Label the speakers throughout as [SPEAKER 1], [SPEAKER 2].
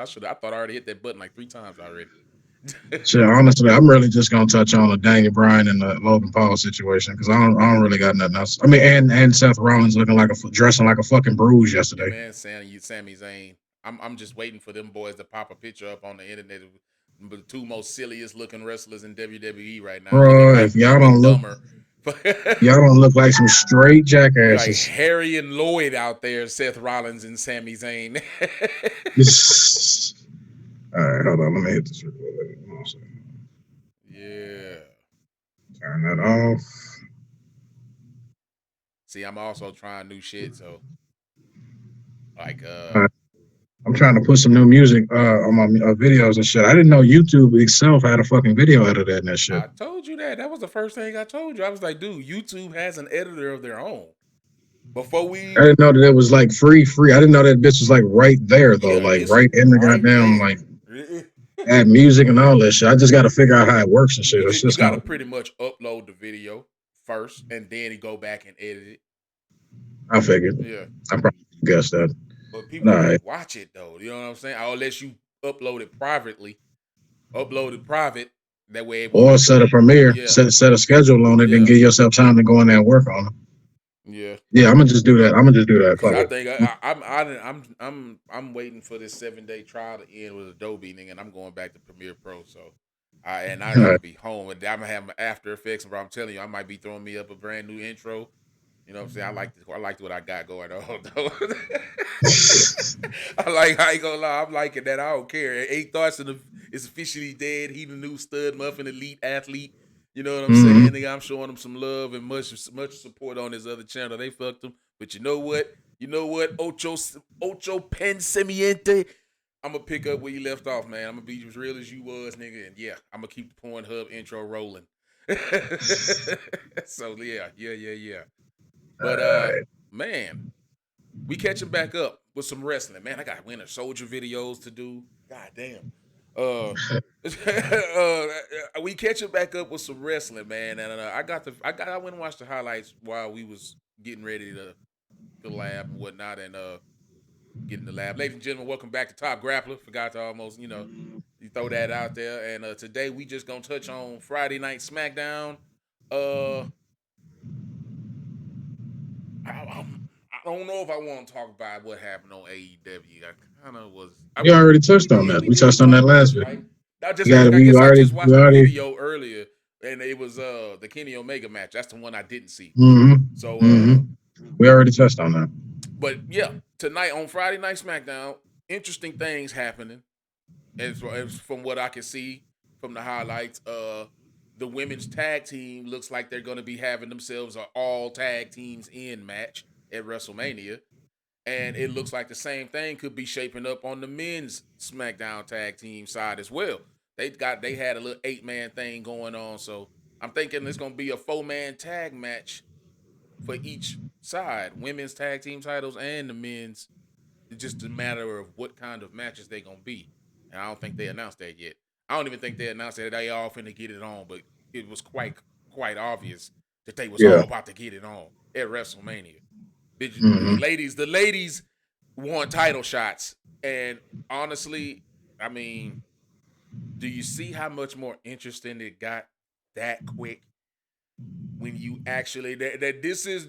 [SPEAKER 1] I thought I already hit that button like 3 times already.
[SPEAKER 2] Shit, honestly, I'm really just gonna touch on the Daniel Bryan and the Logan Paul situation because I don't really got nothing else. I mean, and Seth Rollins looking like dressing like a fucking bruise
[SPEAKER 1] Yeah,
[SPEAKER 2] yesterday.
[SPEAKER 1] man, Sami Zayn. I'm just waiting for them boys to pop a picture up on the internet of the two most silliest looking wrestlers in WWE right now, looking
[SPEAKER 2] Bro, if
[SPEAKER 1] like
[SPEAKER 2] y'all
[SPEAKER 1] Dumb
[SPEAKER 2] don't
[SPEAKER 1] and
[SPEAKER 2] look,
[SPEAKER 1] Dumber.
[SPEAKER 2] y'all don't look like some straight
[SPEAKER 1] Like
[SPEAKER 2] jackasses.
[SPEAKER 1] Harry and Lloyd out there, Seth Rollins and Sami Zayn.
[SPEAKER 2] All right, hold on. Let me hit this real quick. Hold on a second.
[SPEAKER 1] Yeah.
[SPEAKER 2] Turn that off.
[SPEAKER 1] See, I'm also trying new shit, so like
[SPEAKER 2] All right, I'm trying to put some new music on my videos and shit. I didn't know YouTube itself had a fucking video editor and that shit.
[SPEAKER 1] I told you that. That was the first thing I told you. I was like, dude, YouTube has an editor of their own. Before
[SPEAKER 2] I
[SPEAKER 1] we
[SPEAKER 2] didn't know that it was like free. I didn't know that bitch was like right there though,
[SPEAKER 1] Yeah,
[SPEAKER 2] like
[SPEAKER 1] it's
[SPEAKER 2] right in the
[SPEAKER 1] right
[SPEAKER 2] goddamn like
[SPEAKER 1] there.
[SPEAKER 2] add music and all that shit. I just got to figure out how it works and shit.
[SPEAKER 1] You
[SPEAKER 2] It's
[SPEAKER 1] just you
[SPEAKER 2] just
[SPEAKER 1] got
[SPEAKER 2] kind
[SPEAKER 1] to
[SPEAKER 2] of
[SPEAKER 1] pretty much upload the video first, and then you go back and edit it.
[SPEAKER 2] I figured.
[SPEAKER 1] Yeah,
[SPEAKER 2] I probably guessed that.
[SPEAKER 1] but
[SPEAKER 2] But
[SPEAKER 1] people
[SPEAKER 2] all right.
[SPEAKER 1] won't watch it though. You know what I'm saying? Unless you upload it privately, upload it private. That way it won't.
[SPEAKER 2] Or set a premiere,
[SPEAKER 1] Yeah,
[SPEAKER 2] set a schedule on it, and
[SPEAKER 1] yeah,
[SPEAKER 2] give yourself time to go in there and work on it.
[SPEAKER 1] yeah.
[SPEAKER 2] Yeah, I'm gonna just do that. I'm gonna just do that.
[SPEAKER 1] Because
[SPEAKER 2] Fuck
[SPEAKER 1] I
[SPEAKER 2] it.
[SPEAKER 1] think I'm waiting for this 7 day trial to end with Adobe, and I'm going back to Premiere Pro. So, I
[SPEAKER 2] All
[SPEAKER 1] gotta
[SPEAKER 2] right.
[SPEAKER 1] be home, and I'm gonna have my After Effects. But I'm telling you, I might be throwing me up a brand new intro. You know what I'm saying? I like what I got going on though. I ain't gonna lie, I'm liking that. I don't care. Eight Thoughts is officially dead. He the new stud muffin elite athlete. You know what I'm
[SPEAKER 2] Mm-hmm.
[SPEAKER 1] saying? Nigga, I'm showing him some love and much support on his other channel. They fucked him. But you know what? You know what? Ocho Pensamiente. I'm gonna pick up where you left off, man. I'm gonna be as real as you was, nigga. And yeah, I'm gonna keep the Pornhub intro rolling. So yeah. But
[SPEAKER 2] All
[SPEAKER 1] man, we catching back up with some wrestling. Man, I got Winter Soldier videos to do. God damn. Uh, we catching back up with some wrestling, man. And I went and watched the highlights while we was getting ready to the lab and whatnot, and get in the lab. Ladies and gentlemen, welcome back to Top Grappler. Forgot to almost, you throw that out there. And today we just gonna touch on Friday Night Smackdown. Uh, I don't know if I want to talk about what happened on AEW. I kind of was. I
[SPEAKER 2] You
[SPEAKER 1] mean,
[SPEAKER 2] already touched on that.
[SPEAKER 1] we
[SPEAKER 2] We
[SPEAKER 1] did. We
[SPEAKER 2] touched on that
[SPEAKER 1] talked.
[SPEAKER 2] last
[SPEAKER 1] That's
[SPEAKER 2] week.
[SPEAKER 1] right.
[SPEAKER 2] You got it.
[SPEAKER 1] I guess I just
[SPEAKER 2] We
[SPEAKER 1] watched the
[SPEAKER 2] already.
[SPEAKER 1] video earlier, and it was the Kenny Omega match. That's the one I didn't see.
[SPEAKER 2] Mm-hmm.
[SPEAKER 1] So
[SPEAKER 2] Mm-hmm. We already touched on that.
[SPEAKER 1] but yeah, tonight on Friday Night SmackDown, interesting things happening. As from what I can see from the highlights, the women's tag team looks like they're going to be having themselves an all tag teams in match at WrestleMania. And it looks like the same thing could be shaping up on the men's SmackDown tag team side as well. They had a little 8-man thing going on, so I'm thinking it's gonna be a 4-man tag match for each side, women's tag team titles and the men's. It's just a matter of what kind of matches they gonna be, and I don't think they announced that yet. I don't even think they announced that they all finna get it on, but it was quite obvious that they was
[SPEAKER 2] Yeah.
[SPEAKER 1] all about to get it on at WrestleMania.
[SPEAKER 2] Mm-hmm.
[SPEAKER 1] The ladies want title shots, and honestly, I mean, do you see how much more interesting it got that quick when you actually that this is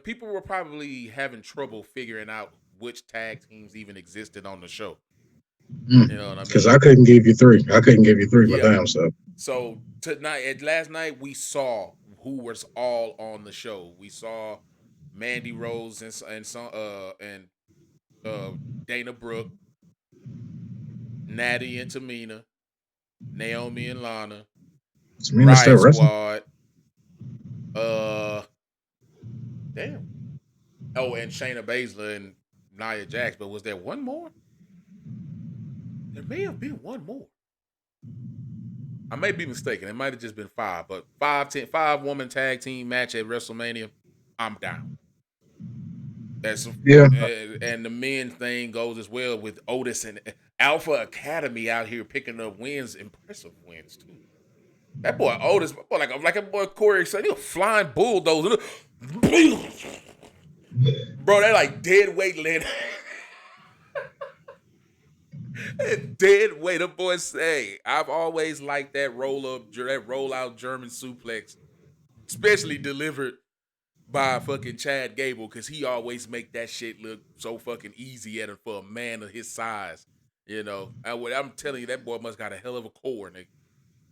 [SPEAKER 1] people were probably having trouble figuring out which tag teams even existed on the show. You know what I
[SPEAKER 2] Because I
[SPEAKER 1] mean?
[SPEAKER 2] couldn't give you three. I couldn't give you three. My
[SPEAKER 1] Yeah.
[SPEAKER 2] damn self.
[SPEAKER 1] So last night we saw who was all on the show. We saw Mandy Rose and Dana Brooke, Natty and Tamina, Naomi and Lana,
[SPEAKER 2] Tamina's still
[SPEAKER 1] Riot
[SPEAKER 2] wrestling.
[SPEAKER 1] Squad. Uh, damn. Oh, and Shayna Baszler and Nia Jax. But was there one more? There may have been one more. I may be mistaken. It might have just been five, but 5 woman tag team match at WrestleMania. I'm down. That's
[SPEAKER 2] Yeah.
[SPEAKER 1] and the men thing goes as well with Otis and Alpha Academy out here picking up wins, impressive wins too. That boy Otis, boy, like a boy Corey said, he a flying bulldozer. Bro, they like dead weight land. Dead weight. The boy say, I've always liked that roll out German suplex, especially delivered by fucking Chad Gable, because he always make that shit look so fucking easy at him for a man of his size. I'm telling you, that boy must got a hell of a core, nigga.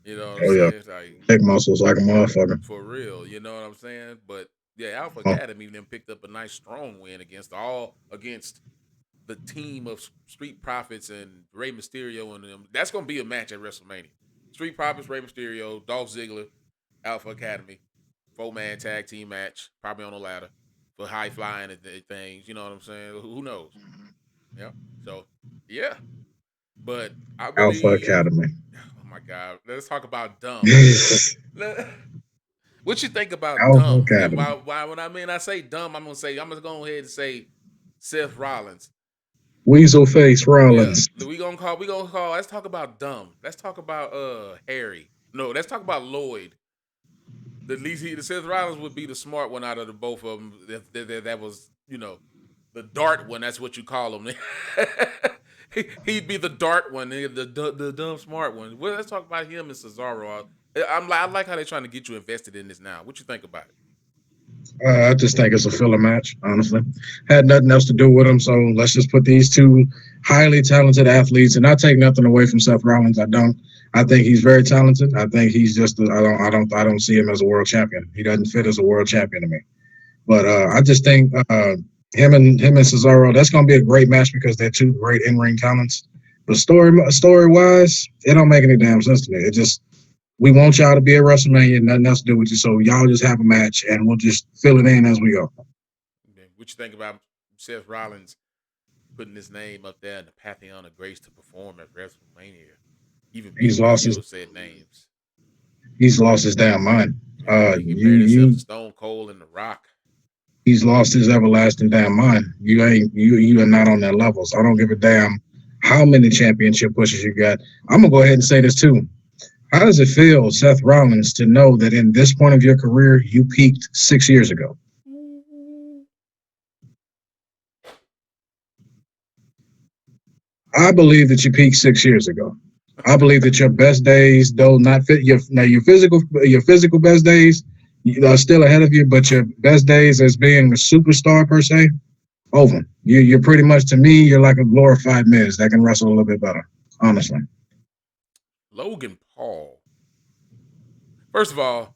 [SPEAKER 1] You know what I'm
[SPEAKER 2] Oh yeah,
[SPEAKER 1] saying? Like,
[SPEAKER 2] big muscles like a motherfucker.
[SPEAKER 1] for real, you know what I'm saying? But yeah, Alpha
[SPEAKER 2] Oh,
[SPEAKER 1] Academy then picked up a nice strong win against the team of Street Profits and Rey Mysterio and them. That's gonna be a match at WrestleMania. Street Profits, Rey Mysterio, Dolph Ziggler, Alpha Academy, 4-man tag team match, probably on a ladder for high flying and things. You know what I'm saying? Who knows? Yeah. So yeah, but I
[SPEAKER 2] Alpha
[SPEAKER 1] believe.
[SPEAKER 2] Academy.
[SPEAKER 1] Oh my God, let's talk about dumb. What you think about
[SPEAKER 2] Alpha
[SPEAKER 1] dumb? And
[SPEAKER 2] Academy.
[SPEAKER 1] why when I say dumb, I'm gonna go ahead and say Seth Rollins.
[SPEAKER 2] Weasel Face
[SPEAKER 1] Yeah,
[SPEAKER 2] Rollins.
[SPEAKER 1] we gonna call. Let's talk about dumb. Let's talk about Harry. No, let's talk about Lloyd. The Seth Rollins would be the smart one out of the both of them. That was the dart one. That's what you call him. He'd be the dart one, the dumb smart one. Well, let's talk about him and Cesaro. I like how they're trying to get you invested in this now. What you think about it?
[SPEAKER 2] I just think it's a filler match, honestly. Had nothing else to do with them, so let's just put these two highly talented athletes. And I take nothing away from Seth Rollins. I don't. I think he's very talented. I think he's just. I don't see him as a world champion. He doesn't fit as a world champion to me. But I just think him and Cesaro. That's going to be a great match because they're two great in ring talents. But story wise, it don't make any damn sense to me. It just we want y'all to be at WrestleMania, nothing else to do with you. So y'all just have a match, and we'll just fill it in as we go.
[SPEAKER 1] Okay, what you think about Seth Rollins putting his name up there in the Pantheon of Grace to perform at WrestleMania, even
[SPEAKER 2] He's
[SPEAKER 1] beating
[SPEAKER 2] lost
[SPEAKER 1] any
[SPEAKER 2] his
[SPEAKER 1] of said names?
[SPEAKER 2] he's lost his damn mind.
[SPEAKER 1] He
[SPEAKER 2] You
[SPEAKER 1] compared himself to
[SPEAKER 2] you
[SPEAKER 1] Stone Cold and The Rock.
[SPEAKER 2] he's lost his everlasting damn mind. You are not on that level. So I don't give a damn how many championship pushes you got. I'm gonna go ahead and say this too. How does it feel, Seth Rollins, to know that in this point of your career you peaked 6 years ago? I believe that you peaked 6 years ago. I believe that your best days, though not fit your physical best days, are still ahead of you. But your best days as being a superstar per se, over. You're pretty much to me, you're like a glorified Miz that can wrestle a little bit better. Honestly,
[SPEAKER 1] Logan Paul. First of all,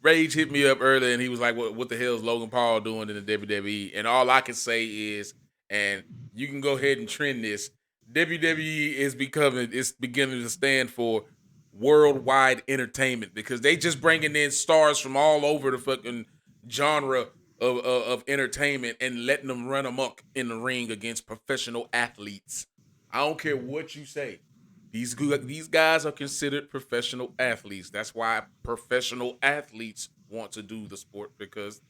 [SPEAKER 1] Rage hit me up earlier and he was like, "What the hell is Logan Paul doing in the WWE?" And all I can say is, and you can go ahead and trend this. WWE is beginning to stand for worldwide entertainment because they just bringing in stars from all over the fucking genre of entertainment and letting them run amok in the ring against professional athletes. I don't care what you say. These guys are considered professional athletes. That's why professional athletes want to do the sport because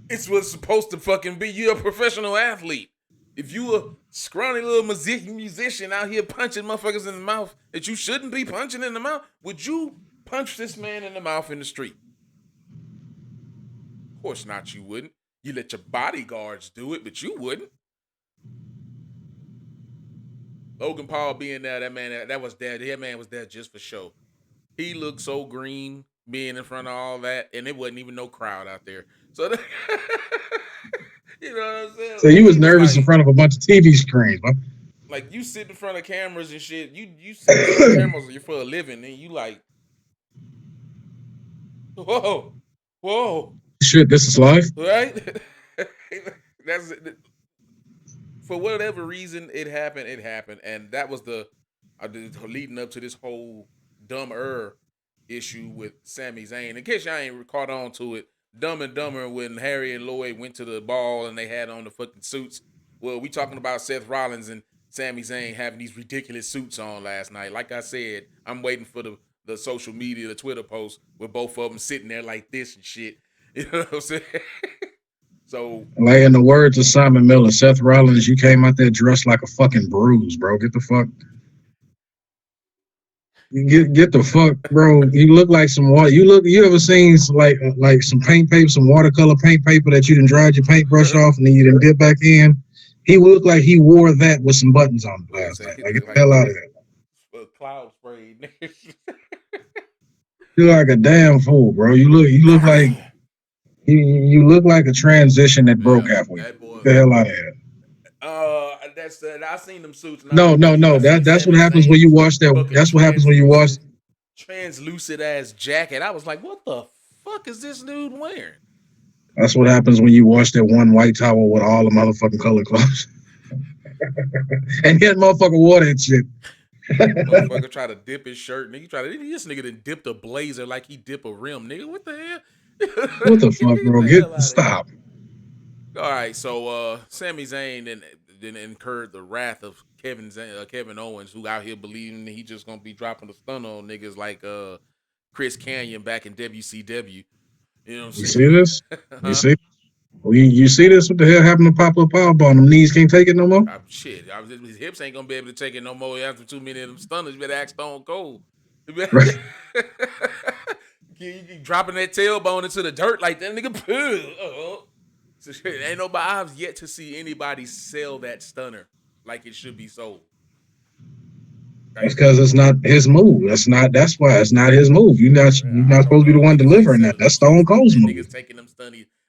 [SPEAKER 1] it's what's supposed to fucking be. You're a professional athlete. If you a scrawny little musician out here punching motherfuckers in the mouth that you shouldn't be punching in the mouth, would you punch this man in the mouth in the street? Of course not, you wouldn't. You let your bodyguards do it, but you wouldn't. Logan Paul being there, that man that was there. That man was there just for show. He looked so green being in front of all that, and it wasn't even no crowd out there. So, you know what I'm saying?
[SPEAKER 2] so
[SPEAKER 1] Like
[SPEAKER 2] you was
[SPEAKER 1] he was
[SPEAKER 2] nervous in
[SPEAKER 1] like,
[SPEAKER 2] front of a bunch of TV screens, huh?
[SPEAKER 1] like you sit in front of cameras and shit. You sit in front of cameras for a living, and you like, whoa, whoa,
[SPEAKER 2] Shit, this is life.
[SPEAKER 1] right? That's for whatever reason it happened. It happened, and that was the leading up to this whole dumb issue with Sami Zayn. In case y'all ain't caught on to it, Dumb and Dumber when Harry and Lloyd went to the ball and they had on the fucking suits. Well, we talking about Seth Rollins and Sami Zayn having these ridiculous suits on last night. Like I said, I'm waiting for the social media, the Twitter post with both of them sitting there like this and shit. You know what I'm saying? So,
[SPEAKER 2] Like in the words of Simon Miller, Seth Rollins, you came out there dressed like a fucking bruise, bro. Get the fuck. Get the fuck, bro. You look like some water. You ever seen like some paint paper, some watercolor paint paper that you done dried your paintbrush off and then you done dip back in? He looked like he wore that with some buttons on it
[SPEAKER 1] Like I
[SPEAKER 2] last
[SPEAKER 1] said,
[SPEAKER 2] night.
[SPEAKER 1] he
[SPEAKER 2] Like, get
[SPEAKER 1] looked
[SPEAKER 2] the
[SPEAKER 1] like
[SPEAKER 2] hell out of here.
[SPEAKER 1] cloud spray.
[SPEAKER 2] You look like a damn fool, bro. You look like you look like a transition that
[SPEAKER 1] Yeah,
[SPEAKER 2] broke halfway
[SPEAKER 1] that
[SPEAKER 2] through. Get
[SPEAKER 1] boy.
[SPEAKER 2] the hell out of here.
[SPEAKER 1] That's I seen them suits, and I
[SPEAKER 2] No, no,
[SPEAKER 1] I
[SPEAKER 2] no.
[SPEAKER 1] seen
[SPEAKER 2] That's what
[SPEAKER 1] Sami
[SPEAKER 2] happens when you
[SPEAKER 1] Zayn's
[SPEAKER 2] watch that.
[SPEAKER 1] fucking
[SPEAKER 2] That's what happens when you watch.
[SPEAKER 1] translucent ass jacket. I was like, what the fuck is this dude wearing?
[SPEAKER 2] That's what happens when you wash that one white towel with all the motherfucking color clothes. And that motherfucker wore that shit.
[SPEAKER 1] Motherfucker try to dip his shirt, nigga. This nigga done dipped a blazer like he dip a rim, nigga. What the hell?
[SPEAKER 2] What the fuck,
[SPEAKER 1] Get
[SPEAKER 2] bro?
[SPEAKER 1] the hell out of here.
[SPEAKER 2] Stop.
[SPEAKER 1] All right, so Sami Zayn then incurred the wrath of Kevin Owens, who out here believing he just gonna be dropping a stunner on niggas like Chris Canyon back in WCW. You know what I'm
[SPEAKER 2] You
[SPEAKER 1] saying?
[SPEAKER 2] see this? You
[SPEAKER 1] Huh?
[SPEAKER 2] see? Well, you see this? What the hell happened to Papa Powerball? Them knees can't take it no more.
[SPEAKER 1] Shit, his hips ain't gonna be able to take it no more after too many of them stunners. You better ask Stone Cold. You better-
[SPEAKER 2] Right.
[SPEAKER 1] you dropping that tailbone into the dirt like that, nigga. So shit, ain't nobody. I've yet to see anybody sell that stunner like it should be sold.
[SPEAKER 2] That's
[SPEAKER 1] Like,
[SPEAKER 2] because it's not his move. That's why it's not his move. You're
[SPEAKER 1] I
[SPEAKER 2] not
[SPEAKER 1] don't
[SPEAKER 2] supposed to be
[SPEAKER 1] know.
[SPEAKER 2] the one
[SPEAKER 1] Niggas ain't
[SPEAKER 2] delivering that.
[SPEAKER 1] selling them
[SPEAKER 2] That's
[SPEAKER 1] shits,
[SPEAKER 2] Stone Cold's
[SPEAKER 1] and
[SPEAKER 2] move.
[SPEAKER 1] niggas taking them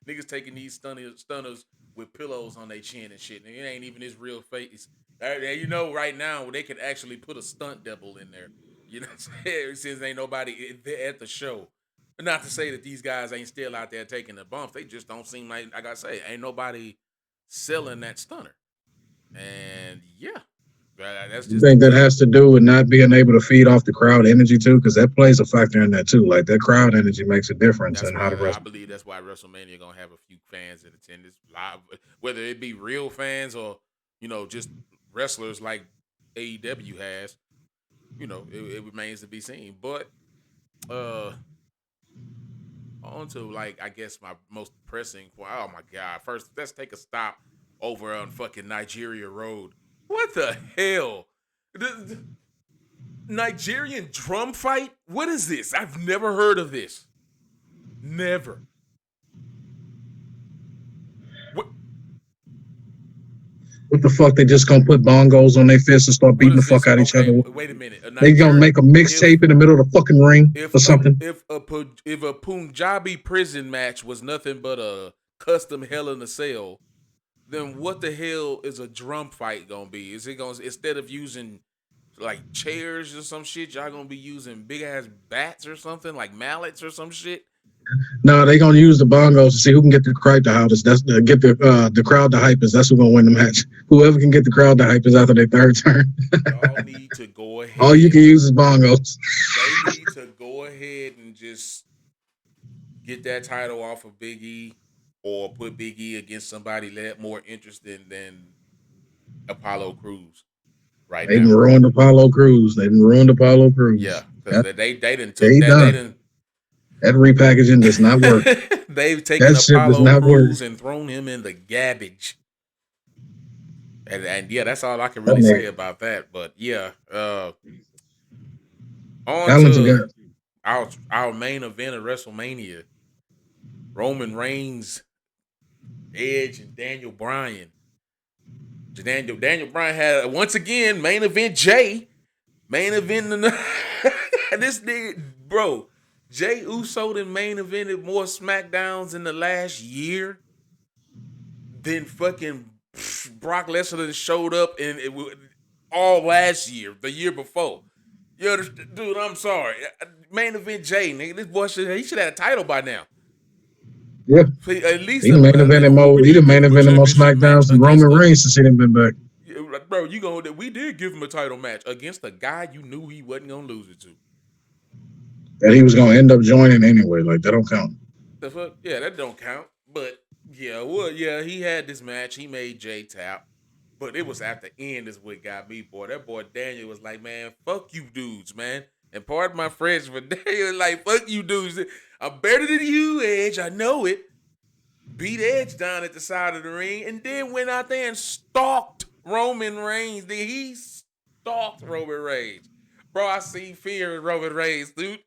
[SPEAKER 1] niggas taking these stunners with pillows on their chin and shit. And it ain't even his real face. You know, right now they could actually put a stunt double in there. You know what I'm saying? Since ain't nobody at the show. Not to say that these guys ain't still out there taking the bumps. They just don't seem like I say, ain't nobody selling that stunner. And yeah, that's
[SPEAKER 2] You
[SPEAKER 1] just the
[SPEAKER 2] think that
[SPEAKER 1] truth.
[SPEAKER 2] has to do with not being able to feed off the crowd energy too? Because that plays a factor in that too. Like that crowd energy makes a difference
[SPEAKER 1] That's
[SPEAKER 2] in how
[SPEAKER 1] why
[SPEAKER 2] the
[SPEAKER 1] I
[SPEAKER 2] rest.
[SPEAKER 1] believe that's why WrestleMania gonna have a few fans in attendance live, whether it be real fans or just wrestlers like AEW has. It remains to be seen. But uh, on to like I guess my most pressing. Oh my god! First, let's take a stop over on fucking Nigeria Road. What the hell? The Nigerian drum fight? What is this? I've never heard of this. Never. What?
[SPEAKER 2] What the fuck? They just gonna put bongos on their fists and start
[SPEAKER 1] What
[SPEAKER 2] beating the
[SPEAKER 1] is
[SPEAKER 2] fuck
[SPEAKER 1] this?
[SPEAKER 2] out of each other?
[SPEAKER 1] Okay, wait a minute. A
[SPEAKER 2] They gonna
[SPEAKER 1] Niger
[SPEAKER 2] make a
[SPEAKER 1] if
[SPEAKER 2] mixtape in the middle of the fucking ring or something?
[SPEAKER 1] if a Punjabi prison match was nothing but a custom Hell in a Cell, then what the hell is a drum fight gonna be? Is it gonna instead of using like chairs or some shit, y'all gonna be using big ass bats or something like mallets or some shit?
[SPEAKER 2] No, they gonna use the bongos to see who can get the crowd the hottest. That's get the crowd the hypest. That's who gonna win the match. Whoever can get the crowd the hypest after their third turn.
[SPEAKER 1] Y'all need to go
[SPEAKER 2] All you
[SPEAKER 1] ahead.
[SPEAKER 2] can use is bongos.
[SPEAKER 1] They need to go ahead and just get that title off of Big E or put Big E against somebody more interesting than Apollo Crews right
[SPEAKER 2] They
[SPEAKER 1] now.
[SPEAKER 2] done ruined Apollo Crews. They done ruined Apollo
[SPEAKER 1] Yeah,
[SPEAKER 2] Crews.
[SPEAKER 1] because they didn't took
[SPEAKER 2] They
[SPEAKER 1] that they
[SPEAKER 2] done.
[SPEAKER 1] didn't
[SPEAKER 2] That repackaging does not work.
[SPEAKER 1] they've taken
[SPEAKER 2] That shit does
[SPEAKER 1] Apollo
[SPEAKER 2] not work.
[SPEAKER 1] Crews and thrown him in the garbage. And yeah, that's all I can
[SPEAKER 2] That
[SPEAKER 1] really say
[SPEAKER 2] man,
[SPEAKER 1] about that. But yeah, on
[SPEAKER 2] talented
[SPEAKER 1] to
[SPEAKER 2] guy.
[SPEAKER 1] our main event of WrestleMania: Roman Reigns, Edge, and Daniel Bryan. Daniel Bryan had once again main event main event this nigga bro Jay Uso done main evented more Smackdowns in the last year than fucking Brock Lesnar that showed up and all last year, the year before. Yo, dude, I'm sorry. Main event Jay, nigga, this boy he should have a title by now.
[SPEAKER 2] Yeah.
[SPEAKER 1] At least
[SPEAKER 2] He the main evented more.
[SPEAKER 1] we
[SPEAKER 2] He the
[SPEAKER 1] did give
[SPEAKER 2] main
[SPEAKER 1] him a
[SPEAKER 2] evented more
[SPEAKER 1] championship match
[SPEAKER 2] Smackdowns than
[SPEAKER 1] against
[SPEAKER 2] Roman
[SPEAKER 1] the
[SPEAKER 2] Reigns since he done been back.
[SPEAKER 1] bro. We did give him a title match against a guy you knew he wasn't gonna lose it to.
[SPEAKER 2] That he was gonna end up joining anyway. Like that don't count.
[SPEAKER 1] The fuck? Yeah, that don't count. But yeah, well, yeah, he had this match. He made Jay tap. But it was at the end is what got me, boy. That boy Daniel was like, man, fuck you dudes, man. And pardon my French, but Daniel was like, fuck you dudes. I'm better than you, Edge. I know it. Beat Edge down at the side of the ring and then went out there and stalked Roman Reigns. He stalked Roman Reigns. Bro, I see fear in Roman Reigns, dude.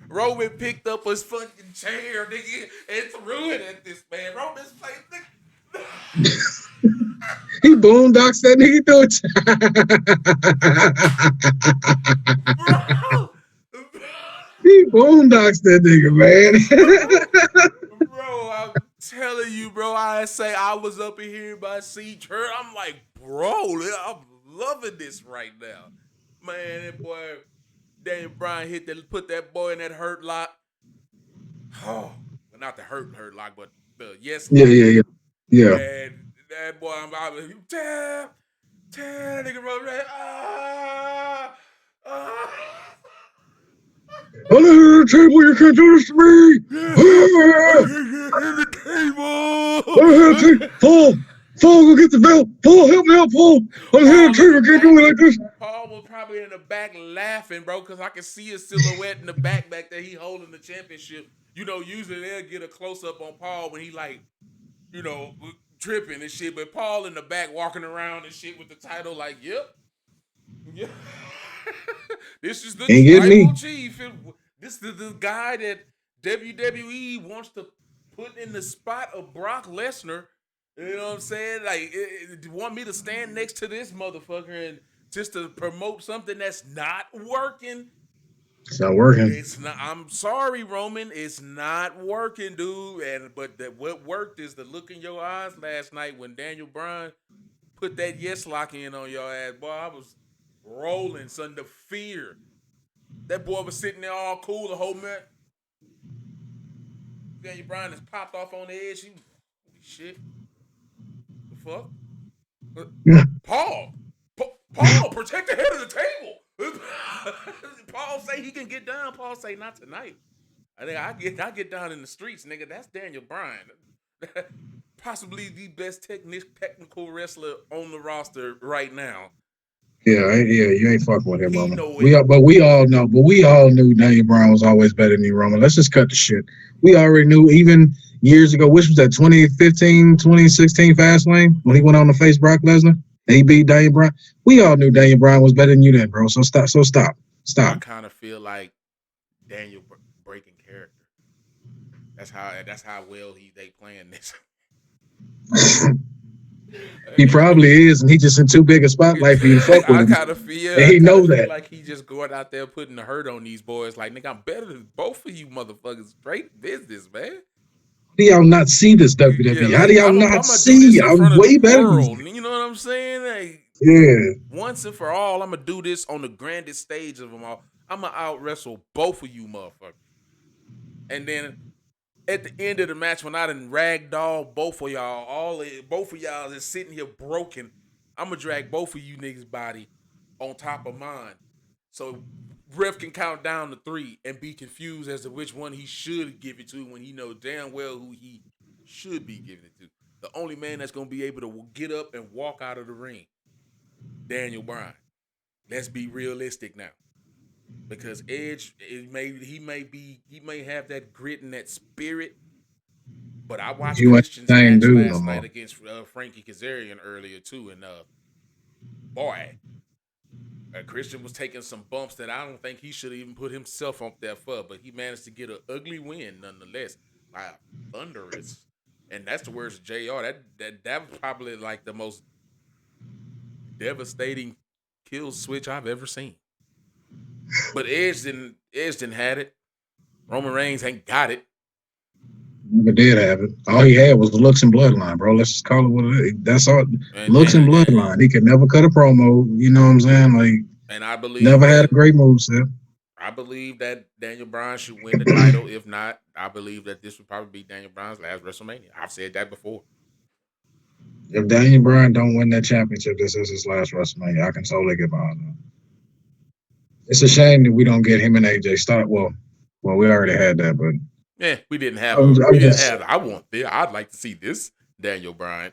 [SPEAKER 1] Roman picked up his fucking chair, nigga, and threw it at this man. Roman's face, nigga.
[SPEAKER 2] He boondocks that nigga do
[SPEAKER 1] Bro,
[SPEAKER 2] He boondocks that nigga,
[SPEAKER 1] bro, I'm telling you, bro. I say I was up in here by seat church. I'm like, bro, I'm loving this right now, man. That boy, Daniel Bryan put that boy in that hurt lock. Oh, well, not the hurt lock, but the yes lock.
[SPEAKER 2] Yeah.
[SPEAKER 1] And that boy, I'm tap, nigga, bro,
[SPEAKER 2] Under the table, you can't do this to me. Paul, go get the belt. Paul, help me out, Paul. Under the table, can't do it like this.
[SPEAKER 1] Paul was probably in the back laughing, bro, because I can see his silhouette in the back there. He holding the championship. You know, usually they'll get a close up on Paul when he like, you know, tripping and shit. But Paul in the back walking around and shit with the title, like, yep. This is the tribal chief. This is the guy that WWE wants to put in the spot of Brock Lesnar. You know what I'm saying? Like, want me to stand next to this motherfucker and just to promote something that's not working.
[SPEAKER 2] It's not working.
[SPEAKER 1] It's not. I'm sorry, Roman. It's not working, dude. But what worked is the look in your eyes last night when Daniel Bryan put that yes lock in on your ass. Boy, I was rolling, son, the fear. That boy was sitting there all cool the whole minute. Daniel Bryan has popped off on the edge. Holy shit. The fuck? Paul, protect the head of the table. Paul say he can get down. Paul say not tonight. I think I get down in the streets, nigga. That's Daniel Bryan. Possibly the best technical wrestler on the roster right now.
[SPEAKER 2] Yeah, you ain't fucking with him, Roman. We all knew Daniel Bryan was always better than you, Roman. Let's just cut the shit. We already knew even years ago, which was that 2015, 2016 Fastlane when he went on to face Brock Lesnar and he beat Daniel Bryan. We all knew Daniel Bryan was better than you then, bro. So stop.
[SPEAKER 1] I kind of feel like Daniel breaking character. That's how well they playing this.
[SPEAKER 2] He probably is, and he just in too big a spotlight for you to fuck with him.
[SPEAKER 1] I kind of feel,
[SPEAKER 2] and he knows that.
[SPEAKER 1] Like he just going out there putting the hurt on these boys. Like, nigga, I'm better than both of you motherfuckers. Straight business, man.
[SPEAKER 2] How do y'all not see this WWE? How do y'all not see? I'm way better.
[SPEAKER 1] You know what I'm saying? Like,
[SPEAKER 2] yeah.
[SPEAKER 1] Once and for all, I'm gonna do this on the grandest stage of them all. I'm gonna out wrestle both of you motherfuckers. And then at the end of the match, when I done ragdoll both of y'all, both of y'all is sitting here broken, I'm gonna drag both of you niggas' body on top of mine. So ref can count down to 3 and be confused as to which one he should give it to when he knows damn well who he should be giving it to. The only man that's gonna be able to get up and walk out of the ring, Daniel Bryan. Let's be realistic now. Because Edge, he may have that grit and that spirit, but I watched Christian's match last night against Frankie Kazarian earlier too, and boy, Christian was taking some bumps that I don't think he should even put himself up there for, but he managed to get an ugly win nonetheless. Wow, thunderous, and that's the words of JR. That was probably like the most devastating kill switch I've ever seen. But Edge didn't have it. Roman Reigns ain't got it.
[SPEAKER 2] Never did have it. All he had was the looks and bloodline, bro. Let's just call it what it is. That's all. Looks and bloodline. He could never cut a promo. You know what I'm saying? Like,
[SPEAKER 1] and I believe
[SPEAKER 2] never had a great moveset.
[SPEAKER 1] I believe that Daniel Bryan should win the title. If not, I believe that this would probably be Daniel Bryan's last WrestleMania. I've said that before.
[SPEAKER 2] If Daniel Bryan don't win that championship, this is his last WrestleMania. I can totally get behind that. It's a shame that we don't get him and AJ Styles. Well, we already had that, but
[SPEAKER 1] yeah, we didn't have. I'd like to see this Daniel Bryan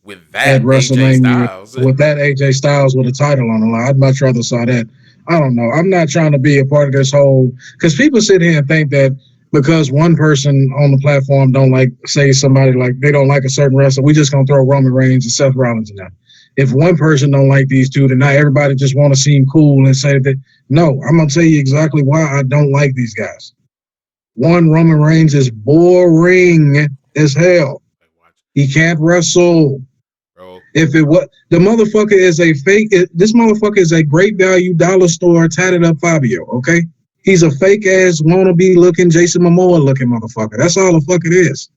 [SPEAKER 1] with that AJ Styles.
[SPEAKER 2] With that AJ Styles with a title on the line. I'd much rather saw that. I don't know. I'm not trying to be a part of this whole, because people sit here and think that because one person on the platform don't like, say somebody like they don't like a certain wrestler, we just gonna throw Roman Reigns and Seth Rollins in there. If one person don't like these two, then not everybody just want to seem cool and say that. No, I'm gonna tell you exactly why I don't like these guys. One, Roman Reigns is boring as hell. He can't wrestle.
[SPEAKER 1] Bro,
[SPEAKER 2] If it was the motherfucker is a fake, this motherfucker is a great value dollar store tatted up Fabio. Okay, he's a fake ass wannabe looking Jason Momoa looking motherfucker. That's all the fuck it is.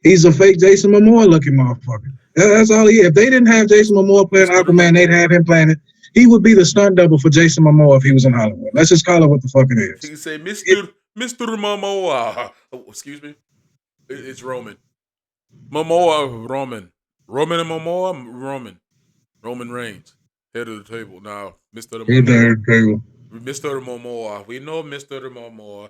[SPEAKER 2] He's a fake Jason Momoa looking motherfucker. That's all he is. If they didn't have Jason Momoa playing
[SPEAKER 1] Mr.
[SPEAKER 2] Aquaman, they'd have him playing it. He would be the stunt double for Jason Momoa if he was in Hollywood. Let's just call it what the fuck it is.
[SPEAKER 1] You say Mr. Momoa. Oh, excuse me. It's Roman. Momoa, Roman. Roman and Momoa, Roman Reigns. Head of the table. Now, Mr. Momoa. Mr. Momoa. We know Mr. Momoa.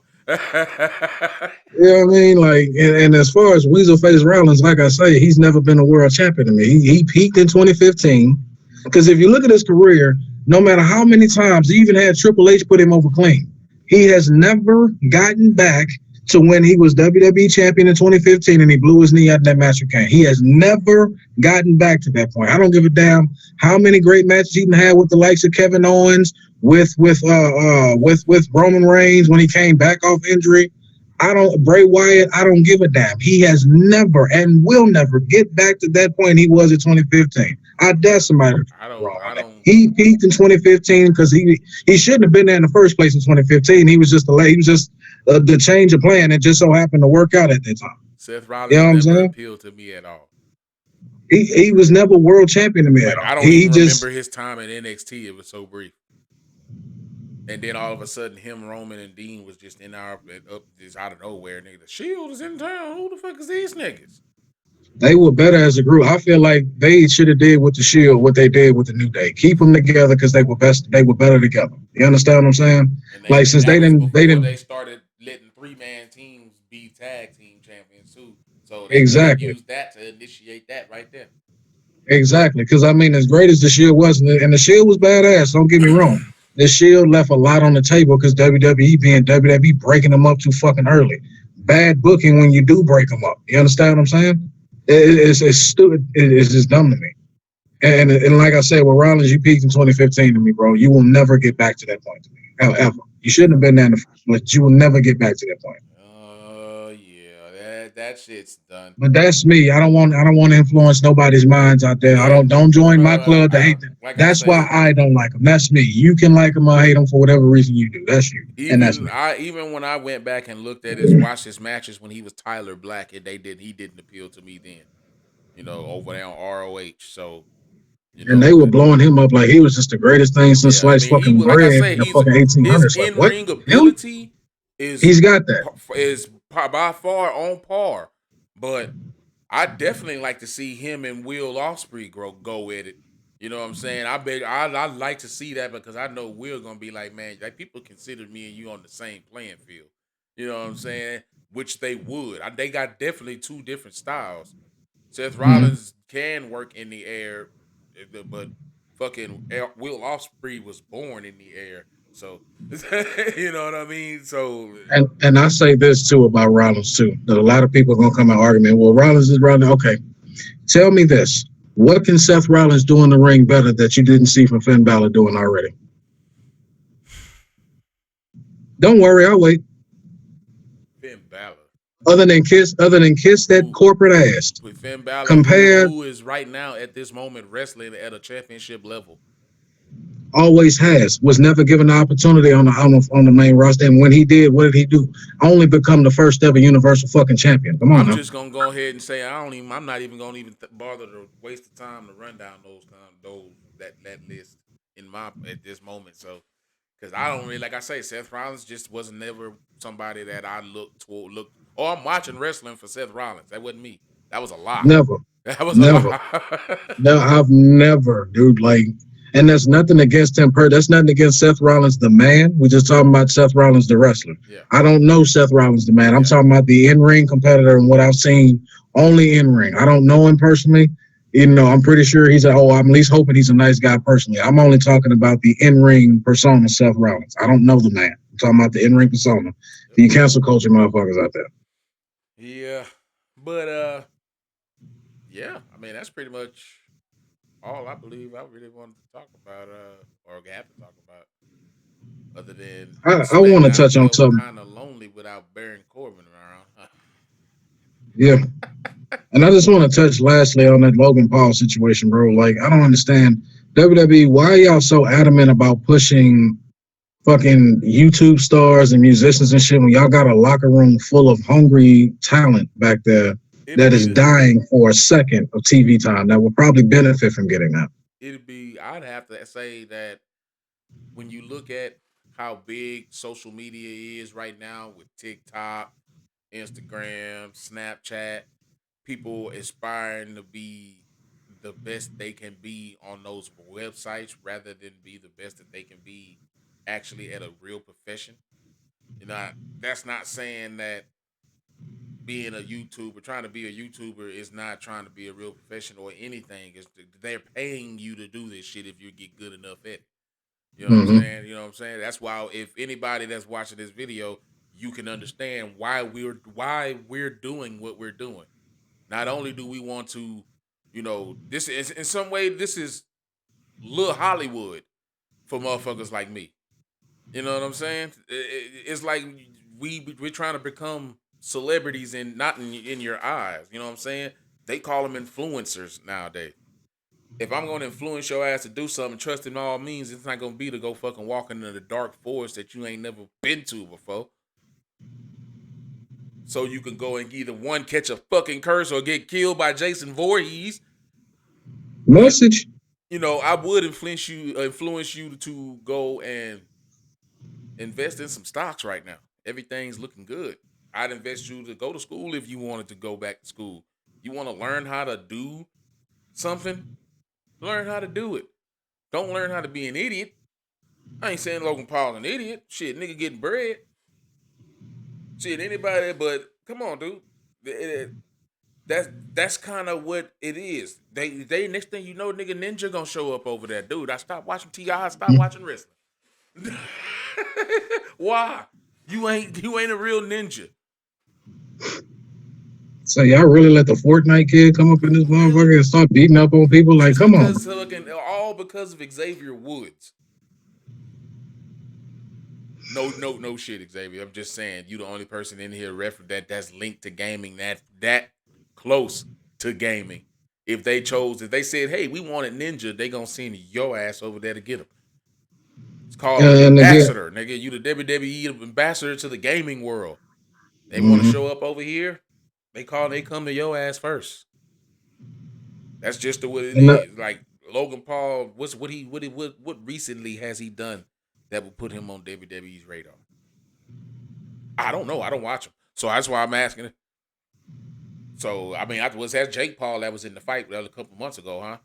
[SPEAKER 2] Yeah, I mean, like, and as far as Weaselface Rollins, like I say, he's never been a world champion to me. He peaked in 2015. Because if you look at his career, no matter how many times, he even had Triple H put him over clean, he has never gotten back to when he was WWE champion in 2015 and he blew his knee out in that match with Kane. He has never gotten back to that point. I don't give a damn how many great matches he had with the likes of Kevin Owens, with Roman Reigns when he came back off injury. Bray Wyatt, I don't give a damn. He has never and will never get back to that point he was in 2015. I dare somebody. He peaked in 2015 because he shouldn't have been there in the first place in 2015. He was just the change of plan. It just so happened to work out at that time.
[SPEAKER 1] Seth Rollins never appealed to me at all.
[SPEAKER 2] He was never world champion to me at all.
[SPEAKER 1] I don't even remember his time at NXT. It was so brief. And then all of a sudden, him, Roman, and Dean was just just out of nowhere. Nigga, the Shield is in town. Who the fuck is these niggas?
[SPEAKER 2] They were better as a group. I feel like they should have did with the Shield what they did with the New Day. Keep them together because they were best. They were better together. You understand what I'm saying? They
[SPEAKER 1] started letting 3-man teams be tag team champions too. So
[SPEAKER 2] they
[SPEAKER 1] used that to initiate that right there.
[SPEAKER 2] Exactly, because I mean, as great as the Shield was, and the Shield was badass. Don't get me wrong. The Shield left a lot on the table because WWE being WWE breaking them up too fucking early. Bad booking when you do break them up. You understand what I'm saying? It's stupid. It's just dumb to me. And like I said, with Rollins, you peaked in 2015 to me, bro. You will never get back to that point to me, ever. You shouldn't have been there in the first place. You will never get back to that point.
[SPEAKER 1] Yeah, that shit's done.
[SPEAKER 2] But that's me. I don't want to influence nobody's minds out there. Yeah. Don't join my club to hate them. That's why I don't like them. That's me. You can like them or hate them for whatever reason you do. That's you. And that's me.
[SPEAKER 1] Even when I went back and looked at watched his matches when he was Tyler Black, and he didn't appeal to me then. You know, over there on ROH. So.
[SPEAKER 2] And they were blowing him up like he was just the greatest thing since sliced fucking bread in the fucking 1800s.
[SPEAKER 1] His in-ring ability
[SPEAKER 2] he's got that.
[SPEAKER 1] Is by far on par. But I definitely like to see him and Will Ospreay go at it. You know what I'm saying? I'd like to see that because I know Will gonna be like, man, like people consider me and you on the same playing field. You know what I'm saying? Which they would. They got definitely two different styles. Seth Rollins can work in the air. But fucking Will Ospreay was born in the air, so you know what I mean. So
[SPEAKER 2] and I say this too about Rollins too, that a lot of people are gonna come and argue. Well, Rollins is Rollins. Okay, tell me this: what can Seth Rollins do in the ring better that you didn't see from Finn Balor doing already? Don't worry, I'll wait.
[SPEAKER 1] Finn Balor.
[SPEAKER 2] Other than kiss that corporate ass.
[SPEAKER 1] With Finn Balor, who is right now at this moment wrestling at a championship level.
[SPEAKER 2] Always was never given the opportunity on the main roster. And when he did, what did he do? Only become the first ever Universal fucking champion. Come on,
[SPEAKER 1] I'm just gonna go ahead and say I'm not even gonna bother to waste the time to run down that list at this moment. So. Because I don't really, like I say, Seth Rollins just was never somebody that I looked. Oh, I'm watching wrestling for Seth Rollins. That wasn't me. That was a lie.
[SPEAKER 2] Never.
[SPEAKER 1] That was never. A lie.
[SPEAKER 2] No, I've never, dude. Like, and that's nothing against him. That's nothing against Seth Rollins, the man. We're just talking about Seth Rollins, the wrestler. Yeah. I don't know Seth Rollins, the man. I'm talking about the in-ring competitor and what I've seen only in-ring. I don't know him personally. You know, I'm pretty sure I'm at least hoping he's a nice guy personally. I'm only talking about the in-ring persona, Seth Rollins. I don't know the man. I'm talking about the in-ring persona. The cancel culture motherfuckers out there.
[SPEAKER 1] Yeah. But, yeah, I mean, that's pretty much all I believe I really wanted to talk about or have to talk about. Other than
[SPEAKER 2] I want to touch on something.
[SPEAKER 1] Kind of lonely without Baron Corbin around.
[SPEAKER 2] Yeah. And I just want to touch lastly on that Logan Paul situation, bro. Like, I don't understand WWE. Why are y'all so adamant about pushing fucking YouTube stars and musicians and shit when y'all got a locker room full of hungry talent back there
[SPEAKER 1] It'll
[SPEAKER 2] that
[SPEAKER 1] be
[SPEAKER 2] is
[SPEAKER 1] the
[SPEAKER 2] dying for a second of TV time that will probably benefit from getting that?
[SPEAKER 1] it'll be. I'd have to say that when you look at how big social media is right now with TikTok, Instagram, Snapchat, people aspiring to be the best they can be on those websites rather than be the best that they can be actually at a real profession. You know, that's not saying that being a YouTuber, trying to be a YouTuber is not trying to be a real professional or anything. It's they're paying you to do this shit if you get good enough at it. You know what I'm
[SPEAKER 2] Mm-hmm.
[SPEAKER 1] saying? You know what I'm saying? That's why if anybody that's watching this video, you can understand why we're doing what we're doing. Not only do we want to, this is in some way this is little Hollywood for motherfuckers like me. You know what I'm saying? It's like we're trying to become celebrities and not in your eyes. You know what I'm saying? They call them influencers nowadays. If I'm going to influence your ass to do something, trust in all means, it's not going to be to go fucking walk into the dark forest that you ain't never been to before. So you can go and either one catch a fucking curse or get killed by Jason Voorhees. But
[SPEAKER 2] Message.
[SPEAKER 1] I would influence you to go and invest in some stocks right now. Everything's looking good. I'd invest you to go to school if you wanted to go back to school. You want to learn how to do something? Learn how to do it. Don't learn how to be an idiot. I ain't saying Logan Paul's an idiot. Shit, nigga getting bread. Shit, anybody, but come on, dude. That's kind of what it is. They next thing you know, nigga Ninja gonna show up over there, dude. I stopped watching Ti. I stopped watching wrestling. Why? You ain't a real ninja.
[SPEAKER 2] So y'all really let the Fortnite kid come up in this
[SPEAKER 1] Really?
[SPEAKER 2] motherfucker and start beating up on people? Like,
[SPEAKER 1] Just
[SPEAKER 2] come on, bro.
[SPEAKER 1] because all because of Xavier Woods. No, no, no shit, Xavier. I'm just saying you the only person in here that's linked to gaming that close to gaming. If they said, hey, we wanted Ninja, they gonna send your ass over there to get him. It's called an
[SPEAKER 2] And again,
[SPEAKER 1] ambassador, nigga. You the WWE ambassador to the gaming world. They want to
[SPEAKER 2] mhm.
[SPEAKER 1] show up over here. They come to your ass first. That's just the what it
[SPEAKER 2] and
[SPEAKER 1] is. Like Logan Paul, what recently has he done that would put him on WWE's radar? I don't know. I don't watch him, so that's why I'm asking. So I mean, I was that Jake Paul that was in the fight a couple months ago, huh?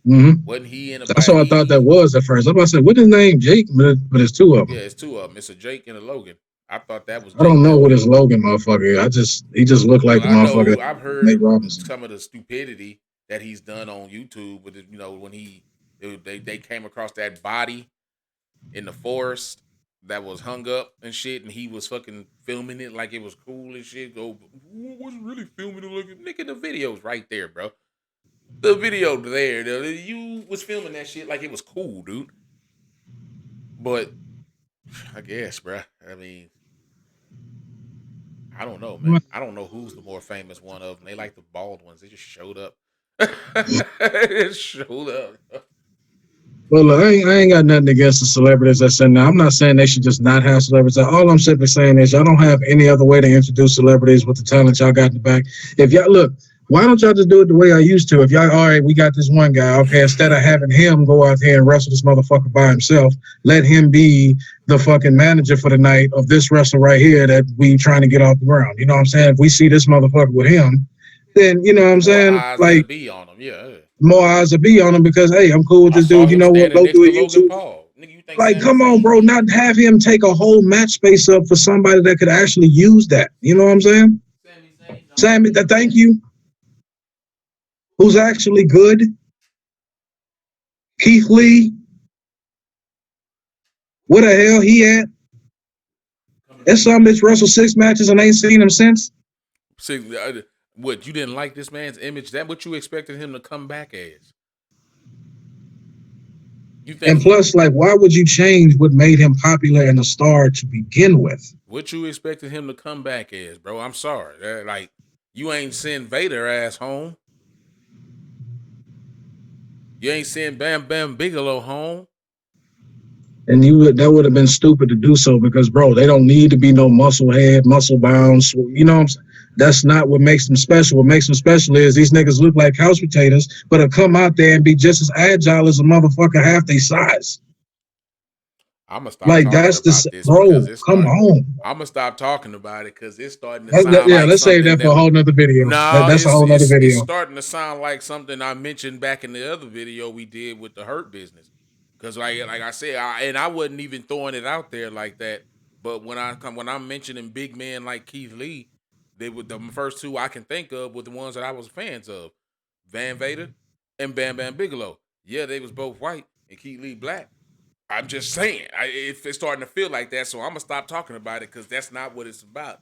[SPEAKER 2] Mhm.
[SPEAKER 1] Wasn't he in a
[SPEAKER 2] That's
[SPEAKER 1] fight?
[SPEAKER 2] what I thought that was at first. I'm about to say, what his name? Jake, but it's two of
[SPEAKER 1] Yeah,
[SPEAKER 2] them.
[SPEAKER 1] it's two of them. It's a Jake and a Logan. I thought that was
[SPEAKER 2] I don't
[SPEAKER 1] Jake
[SPEAKER 2] know
[SPEAKER 1] that
[SPEAKER 2] what
[SPEAKER 1] was.
[SPEAKER 2] this Logan motherfucker. He just looked like
[SPEAKER 1] Well,
[SPEAKER 2] the
[SPEAKER 1] I
[SPEAKER 2] motherfucker
[SPEAKER 1] know
[SPEAKER 2] that
[SPEAKER 1] I've heard
[SPEAKER 2] Nate Robinson.
[SPEAKER 1] some of the stupidity that he's done on YouTube. With when they came across that body in the forest that was hung up and shit, and he was fucking filming it like it was cool and shit. Go, who was really filming it like nigga? The video's right there, bro. The video there, you was filming that shit like it was cool, dude. But I guess, bro. I mean, I don't know, man. I don't know who's the more famous one of them. They like the bald ones. They just showed up. It showed up.
[SPEAKER 2] Well, look, I ain't got nothing against the celebrities that's in there. I'm not saying they should just not have celebrities. All I'm simply saying is y'all don't have any other way to introduce celebrities with the talent y'all got in the back. If y'all look, why don't y'all just do it the way I used to? If y'all, all right, we got this one guy, okay, instead of having him go out here and wrestle this motherfucker by himself, let him be the fucking manager for the night of this wrestler right here that we trying to get off the ground. You know what I'm saying? If we see this motherfucker with him, then you know what I'm
[SPEAKER 1] More
[SPEAKER 2] saying?
[SPEAKER 1] eyes that'll
[SPEAKER 2] Like
[SPEAKER 1] be on them. Yeah, yeah.
[SPEAKER 2] more eyes to be on him because hey, I'm cool with
[SPEAKER 1] I
[SPEAKER 2] this
[SPEAKER 1] saw
[SPEAKER 2] dude. You
[SPEAKER 1] him
[SPEAKER 2] know what?
[SPEAKER 1] standing
[SPEAKER 2] Go
[SPEAKER 1] next
[SPEAKER 2] do a
[SPEAKER 1] to Logan
[SPEAKER 2] YouTube.
[SPEAKER 1] Paul. Nigga, you think
[SPEAKER 2] Like,
[SPEAKER 1] Sami
[SPEAKER 2] come on,
[SPEAKER 1] Zayn
[SPEAKER 2] bro.
[SPEAKER 1] beat
[SPEAKER 2] Not have him take a whole match space up for somebody that could actually use that. You know what I'm saying?
[SPEAKER 1] Sami Zayn? Don't
[SPEAKER 2] Sammy,
[SPEAKER 1] beat
[SPEAKER 2] thank
[SPEAKER 1] that.
[SPEAKER 2] you. Who's actually good? Keith Lee. Where the hell he at?
[SPEAKER 1] Coming
[SPEAKER 2] That's
[SPEAKER 1] from the
[SPEAKER 2] some
[SPEAKER 1] back.
[SPEAKER 2] bitch wrestled 6 matches and ain't seen him since.
[SPEAKER 1] See, what you didn't like this man's image? That what you expected him to come back as? You think
[SPEAKER 2] And plus, like, why would you change what made him popular and a star to begin with?
[SPEAKER 1] what you expected him to come back as, bro? I'm sorry. Like You ain't send Vader ass home. You ain't send Bam Bam Bigelow home.
[SPEAKER 2] And that would have been stupid to do so because, bro, they don't need to be no muscle head, muscle bounds. You know what I'm saying? That's not what makes them special. What makes them special is these niggas look like couch potatoes, but will come out there and be just as agile as a motherfucker half their size.
[SPEAKER 1] I'm gonna stop
[SPEAKER 2] Like
[SPEAKER 1] talking
[SPEAKER 2] that's
[SPEAKER 1] about
[SPEAKER 2] the
[SPEAKER 1] this because
[SPEAKER 2] bro.
[SPEAKER 1] it's
[SPEAKER 2] Come
[SPEAKER 1] starting.
[SPEAKER 2] on.
[SPEAKER 1] I'm gonna stop talking about it because it's starting to sound
[SPEAKER 2] Yeah,
[SPEAKER 1] like
[SPEAKER 2] let's save
[SPEAKER 1] something
[SPEAKER 2] that for a
[SPEAKER 1] that.
[SPEAKER 2] whole nother video.
[SPEAKER 1] No,
[SPEAKER 2] That's a
[SPEAKER 1] it's
[SPEAKER 2] whole nother
[SPEAKER 1] it's it's
[SPEAKER 2] video.
[SPEAKER 1] starting to sound like something I mentioned back in the other video we did with the Hurt business. Because like I said, I wasn't even throwing it out there like that. But when I'm mentioning big men like Keith Lee, they were the first two I can think of were the ones that I was fans of, Van Vader and Bam Bam Bigelow. Yeah, they was both white and Keith Lee black. I'm just saying, it's starting to feel like that, so I'm gonna stop talking about it because that's not what it's about.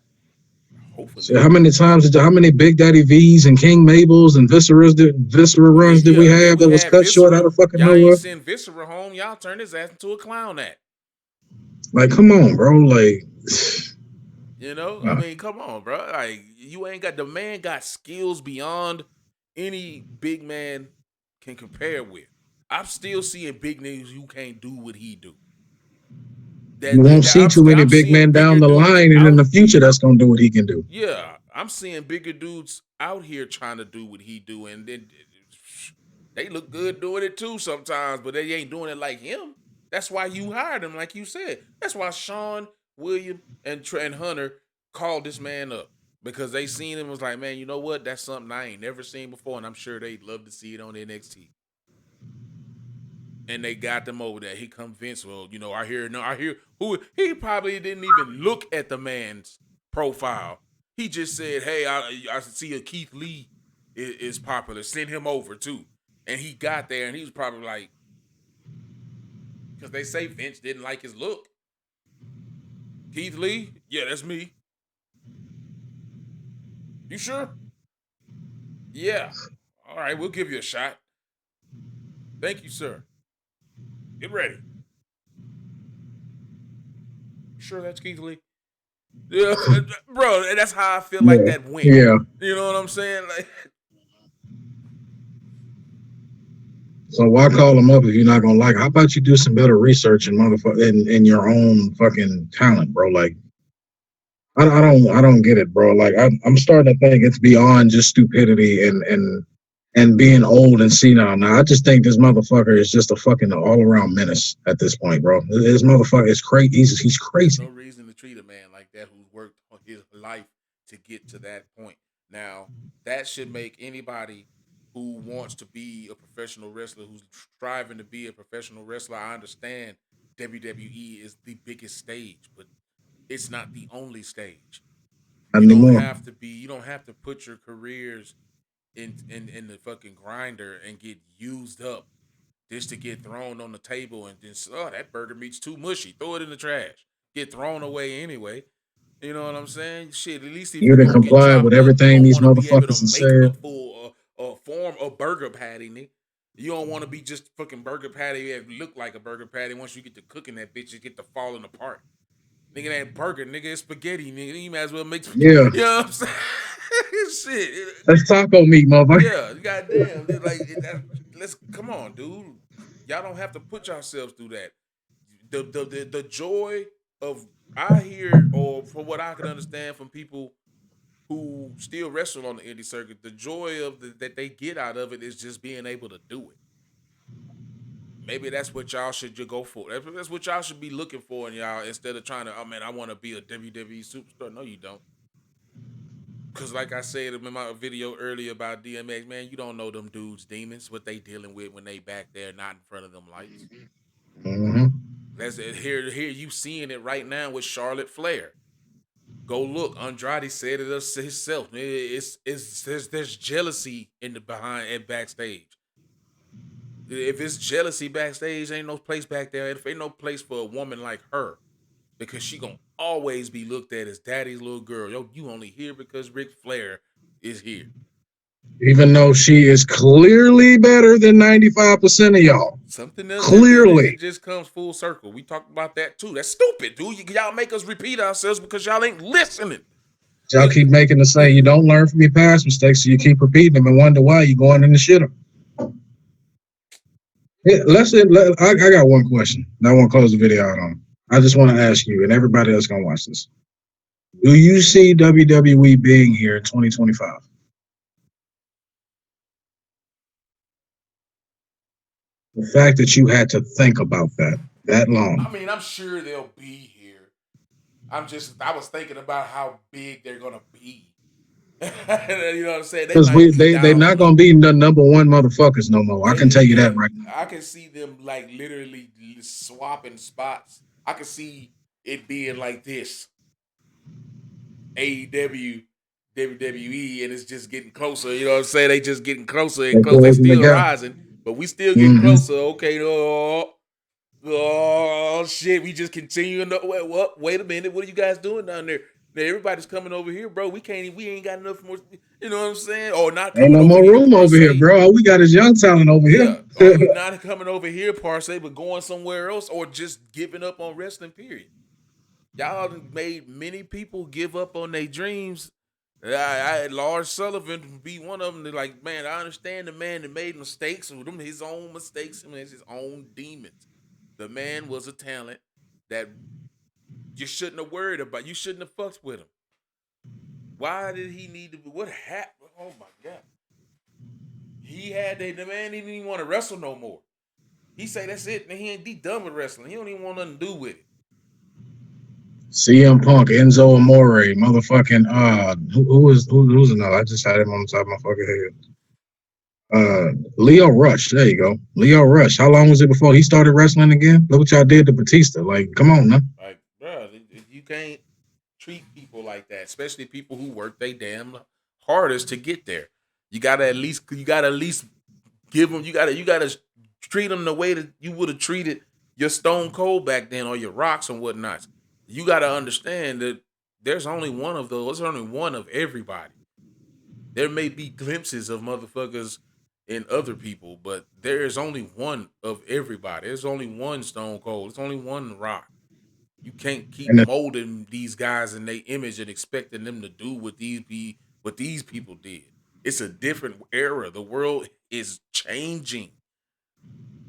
[SPEAKER 2] So
[SPEAKER 1] Hopefully,
[SPEAKER 2] how many Big Daddy V's and King Mabels and Viscera runs did we
[SPEAKER 1] yeah,
[SPEAKER 2] have
[SPEAKER 1] we
[SPEAKER 2] that was
[SPEAKER 1] had
[SPEAKER 2] cut short out
[SPEAKER 1] Viscera.
[SPEAKER 2] of fucking
[SPEAKER 1] Y'all ain't
[SPEAKER 2] nowhere?
[SPEAKER 1] send Viscera home. Y'all turned his ass into a clown act.
[SPEAKER 2] Like, come on, bro. Like,
[SPEAKER 1] You know, I mean, come on, bro. Like, you ain't got the man got skills beyond any big man can compare with. I'm still seeing big niggas who can't do what he do.
[SPEAKER 2] you won't see too many
[SPEAKER 1] I'm
[SPEAKER 2] big
[SPEAKER 1] seeing
[SPEAKER 2] men
[SPEAKER 1] bigger
[SPEAKER 2] down the
[SPEAKER 1] dudes
[SPEAKER 2] line and in
[SPEAKER 1] out
[SPEAKER 2] the future
[SPEAKER 1] here.
[SPEAKER 2] that's gonna do what he can do.
[SPEAKER 1] Yeah, I'm seeing bigger dudes out here trying to do what he do, and then they look good doing it too sometimes, but they ain't doing it like him. That's why you hired him, like you said. That's why Sean, William, and Hunter called this man up because they seen him and was like, man, you know what? That's something I ain't never seen before, and I'm sure they'd love to see it on NXT. And they got them over there. He convinced, well, you know, I hear who he probably didn't even look at the man's profile. He just said, hey, I see a Keith Lee is popular. Send him over too. And he got there and he was probably like, because they say Vince didn't like his look. Keith Lee? Yeah, that's me. You sure? Yeah. All right, we'll give you a shot. Thank you, sir. Get ready. You sure that's Keith Lee? Yeah, bro, and that's how I feel like
[SPEAKER 2] Yeah,
[SPEAKER 1] that went.
[SPEAKER 2] yeah.
[SPEAKER 1] You know what I'm saying? Like,
[SPEAKER 2] So why call him up if you're not gonna like? How about you do some better research and motherfucker in your own fucking talent, bro? Like I don't get it, bro. Like I'm starting to think it's beyond just stupidity and being old and senile. Now I just think this motherfucker is just a fucking all around menace at this point, bro. This motherfucker is crazy. He's
[SPEAKER 1] there's no
[SPEAKER 2] crazy.
[SPEAKER 1] reason to treat a man like that who's worked on his life to get to that point. Now, that should make anybody who wants to be a professional wrestler, who's striving to be a professional wrestler, I understand WWE is the biggest stage, but it's not the only stage.
[SPEAKER 2] Not anymore.
[SPEAKER 1] You don't have to put your careers in the fucking grinder and get used up just to get thrown on the table and then that burger meat's too mushy. Throw it in the trash. Get thrown away anyway. You know what I'm saying? Shit, at least if
[SPEAKER 2] You
[SPEAKER 1] you're
[SPEAKER 2] to
[SPEAKER 1] gonna get
[SPEAKER 2] comply with
[SPEAKER 1] chopped up, you're
[SPEAKER 2] everything
[SPEAKER 1] gonna
[SPEAKER 2] these
[SPEAKER 1] want to be able to
[SPEAKER 2] motherfuckers have
[SPEAKER 1] make a
[SPEAKER 2] said.
[SPEAKER 1] full form of burger patty, nigga. You don't want to be just fucking burger patty that look like a burger patty. Once you get to cooking that bitch, it get to falling apart. Nigga, that burger, nigga, it's spaghetti, nigga. You might as well make spaghetti.
[SPEAKER 2] Yeah,
[SPEAKER 1] You know what I'm saying? Shit.
[SPEAKER 2] that's taco meat, motherfucker.
[SPEAKER 1] Yeah, goddamn. Let's come on, dude. Y'all don't have to put yourselves through that. The joy of I hear, or from what I can understand from people who still wrestle on the indie circuit, the joy of that they get out of it is just being able to do it. Maybe that's what y'all should just go for. That's what y'all should be looking for in y'all instead of trying to, oh man, I want to be a WWE superstar. No, you don't. Cause like I said in my video earlier about DMX, man, you don't know them dudes, demons, what they dealing with when they back there, not in front of them lights.
[SPEAKER 2] Mm-hmm.
[SPEAKER 1] That's it. Here you seeing it right now with Charlotte Flair. Go look. Andrade said it himself. There's jealousy in the behind and backstage. If it's jealousy backstage, ain't no place back there. If ain't no place for a woman like her, because she gonna always be looked at as daddy's little girl. Yo, you only here because Ric Flair is here.
[SPEAKER 2] Even though she is clearly better than 95% of y'all.
[SPEAKER 1] Something else that it
[SPEAKER 2] Clearly.
[SPEAKER 1] just comes full circle. We talked about that too. That's stupid, dude. Y'all make us repeat ourselves because y'all ain't listening.
[SPEAKER 2] Y'all keep making the same. You don't learn from your past mistakes, so you keep repeating them and wonder why you're going in the shitter. Yeah, I got one question. I want to close the video out on. I just want to ask you, and everybody else gonna watch this. Do you see WWE being here in 2025? The fact that you had to think about that long.
[SPEAKER 1] I mean, I'm sure they'll be here. I was thinking about how big they're gonna be. You know what I'm saying? They
[SPEAKER 2] Because
[SPEAKER 1] might be
[SPEAKER 2] they
[SPEAKER 1] down
[SPEAKER 2] not
[SPEAKER 1] one.
[SPEAKER 2] gonna be the number one motherfuckers no more. I can tell you that right now.
[SPEAKER 1] I can see them like literally swapping spots. I can see it being like this: AEW, WWE, and it's just getting closer. You know what I'm saying? They just getting closer and
[SPEAKER 2] They
[SPEAKER 1] closer. They
[SPEAKER 2] closing the
[SPEAKER 1] still
[SPEAKER 2] gap.
[SPEAKER 1] rising, but we still getting
[SPEAKER 2] Mm-hmm.
[SPEAKER 1] closer. Okay, oh shit, we just continuing to wait a minute, what are you guys doing down there? Now everybody's coming over here, bro. We ain't got enough more, you know what I'm saying? Or not
[SPEAKER 2] Ain't
[SPEAKER 1] coming
[SPEAKER 2] no
[SPEAKER 1] over
[SPEAKER 2] more
[SPEAKER 1] here
[SPEAKER 2] room
[SPEAKER 1] per
[SPEAKER 2] over here,
[SPEAKER 1] se.
[SPEAKER 2] bro. All we got is young talent over
[SPEAKER 1] Yeah. Or
[SPEAKER 2] here.
[SPEAKER 1] you not coming over here per se, but going somewhere else or just giving up on wrestling, period. Y'all made many people give up on their dreams. I had Lars Sullivan be one of them. They're like, man, I understand the man that made mistakes with them, his own mistakes and his own demons. The man was a talent that you shouldn't have worried about. You shouldn't have fucked with him. Why did he need to be? What happened? Oh my god! The man didn't even want to wrestle no more. He say that's it, and he done with wrestling. He don't even want nothing to do with it.
[SPEAKER 2] CM Punk, Enzo Amore, motherfucking who's another? I just had him on the top of my fucking head. Leo Rush. There you go. Leo Rush. How long was it before he started wrestling again? Look what y'all did to Batista. Like, come on, man.
[SPEAKER 1] Like, bro, you can't treat people like that, especially people who work they damn hardest to get there. You gotta at least give them. You gotta treat them the way that you would have treated your Stone Cold back then, or your Rocks and whatnot. You gotta understand that there's only one of those. There's only one of everybody. There may be glimpses of motherfuckers in other people, but there is only one of everybody. There's only one Stone Cold. There's only one Rock. You can't keep
[SPEAKER 2] And the,
[SPEAKER 1] molding these guys in their image and expecting them to do what these people did. It's a different era. The world is changing.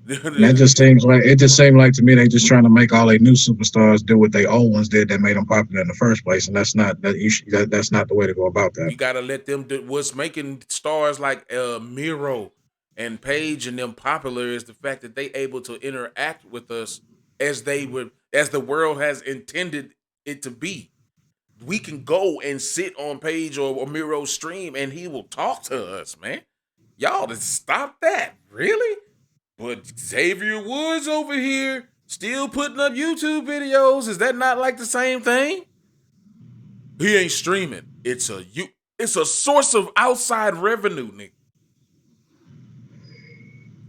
[SPEAKER 2] and that just seemed like to me they just trying to make all their new superstars do what they old ones did that made them popular in the first place, and that's not the way to go about that.
[SPEAKER 1] You gotta let them do what's making stars like Miro and Paige and them popular is the fact that they able to interact with us as the world has intended it to be. We can go and sit on Page or Miro's stream and he will talk to us, man. Y'all just stop that. Really? But Xavier Woods over here still putting up YouTube videos. Is that not like the same thing? He ain't streaming. It's a source of outside revenue, nigga.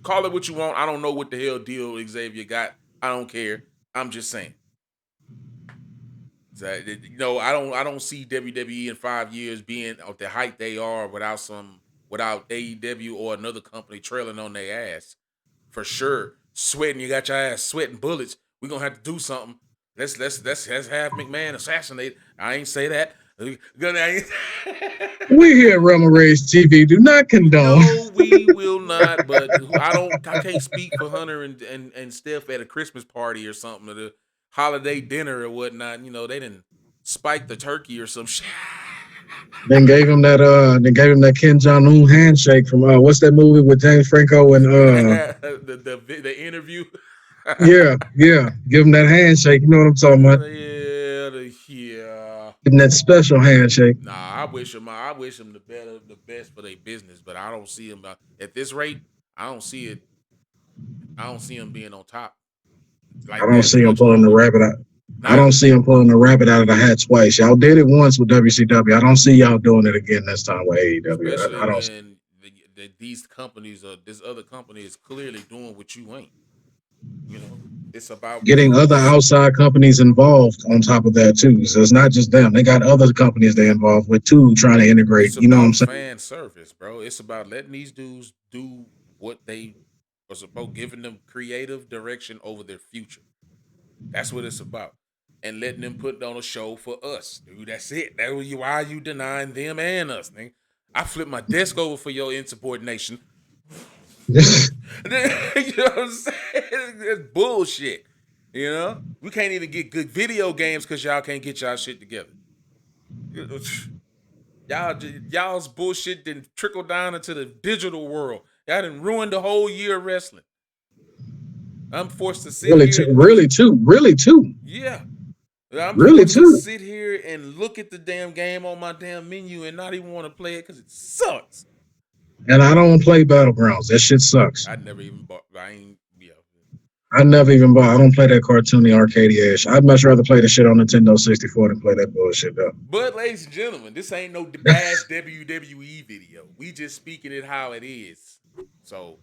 [SPEAKER 1] Call it what you want. I don't know what the hell deal Xavier got. I don't care. I'm just saying. So, I don't see WWE in 5 years being at the height they are without AEW or another company trailing on their ass. For sure. Sweating, you got your ass sweating bullets. We're gonna have to do something. Let's have McMahon assassinated. I ain't say that.
[SPEAKER 2] We here at Realm Raised TV do not condone.
[SPEAKER 1] No, we will not. But I can't speak for Hunter and Steph at a Christmas party or something, at a holiday dinner or whatnot. They didn't spike the turkey or some shit.
[SPEAKER 2] Then gave him that Kim Jong Un handshake from what's that movie with James Franco and
[SPEAKER 1] the interview.
[SPEAKER 2] yeah, give him that handshake. You know what I'm talking about?
[SPEAKER 1] Yeah.
[SPEAKER 2] Give him that special handshake.
[SPEAKER 1] Nah, I wish him the best for their business, but I don't see him at this rate. I don't see it. I don't see him being on top
[SPEAKER 2] I
[SPEAKER 1] like
[SPEAKER 2] don't
[SPEAKER 1] that
[SPEAKER 2] see him
[SPEAKER 1] much
[SPEAKER 2] pulling the
[SPEAKER 1] longer.
[SPEAKER 2] rabbit out. I
[SPEAKER 1] Not
[SPEAKER 2] don't see him pulling the rabbit out of the hat twice. Y'all did it once with WCW. I don't see y'all doing it again this time with AEW.
[SPEAKER 1] especially
[SPEAKER 2] I don't.
[SPEAKER 1] when these companies this other company is clearly doing what you ain't. It's about
[SPEAKER 2] Getting other outside companies involved on top of that too. So it's not just them. They got other companies they involved with too, trying to integrate.
[SPEAKER 1] it's
[SPEAKER 2] You know what I'm
[SPEAKER 1] about
[SPEAKER 2] saying?
[SPEAKER 1] fan service, bro. It's about letting these dudes do what they are supposed, giving them creative direction over their future. That's what it's about. and letting them put on a show for us, dude. That's it. Why are you denying them and us, nigga? I flip my desk over for your insubordination. You know what I'm saying? It's bullshit. You know, we can't even get good video games because y'all can't get y'all shit together. Y'all's bullshit didn't trickle down into the digital world. Y'all done ruined the whole year of wrestling. I'm forced to sit here.
[SPEAKER 2] Really too.
[SPEAKER 1] Yeah. I'm
[SPEAKER 2] really
[SPEAKER 1] forced
[SPEAKER 2] too.
[SPEAKER 1] to sit here and look at the damn game on my damn menu and not even want to play it because it sucks.
[SPEAKER 2] And I don't play Battlegrounds. That shit sucks.
[SPEAKER 1] I never even bought.
[SPEAKER 2] I never even bought. I don't play that cartoony arcade ass. I'd much rather play the shit on Nintendo 64 than play that bullshit up.
[SPEAKER 1] But ladies and gentlemen, this ain't no bash WWE video. We just speaking it how it is. So,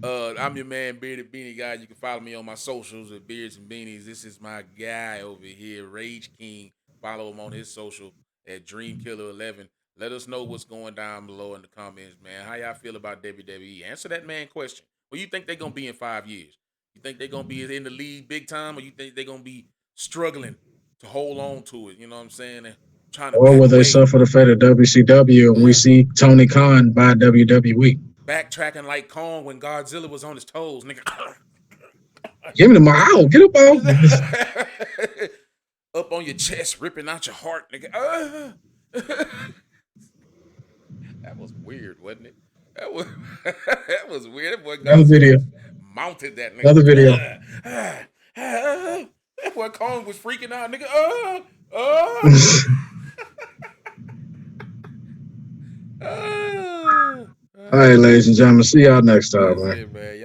[SPEAKER 1] I'm your man, Bearded Beanie Guy. You can follow me on my socials at Beards and Beanies. This is my guy over here, Rage King. Follow him on his social at DreamKiller11. Let us know what's going down below in the comments, man. How y'all feel about WWE? Answer that man question. Where you think they're gonna be in 5 years? You think they're gonna be in the league big time, or you think they're gonna be struggling to hold on to it? You know what I'm saying? And trying to
[SPEAKER 2] or will they suffer the fate of WCW and we see Tony Khan buy WWE?
[SPEAKER 1] Backtracking like Kong when Godzilla was on his toes, nigga.
[SPEAKER 2] Give me the mile. Get up on.
[SPEAKER 1] Up on your chest, ripping out your heart, nigga. That was weird, wasn't it? That was weird. That boy
[SPEAKER 2] Another video.
[SPEAKER 1] Mounted that nigga.
[SPEAKER 2] Another video.
[SPEAKER 1] That boy Kong was freaking out, nigga.
[SPEAKER 2] All right, ladies and gentlemen. See y'all next time, man.
[SPEAKER 1] Man.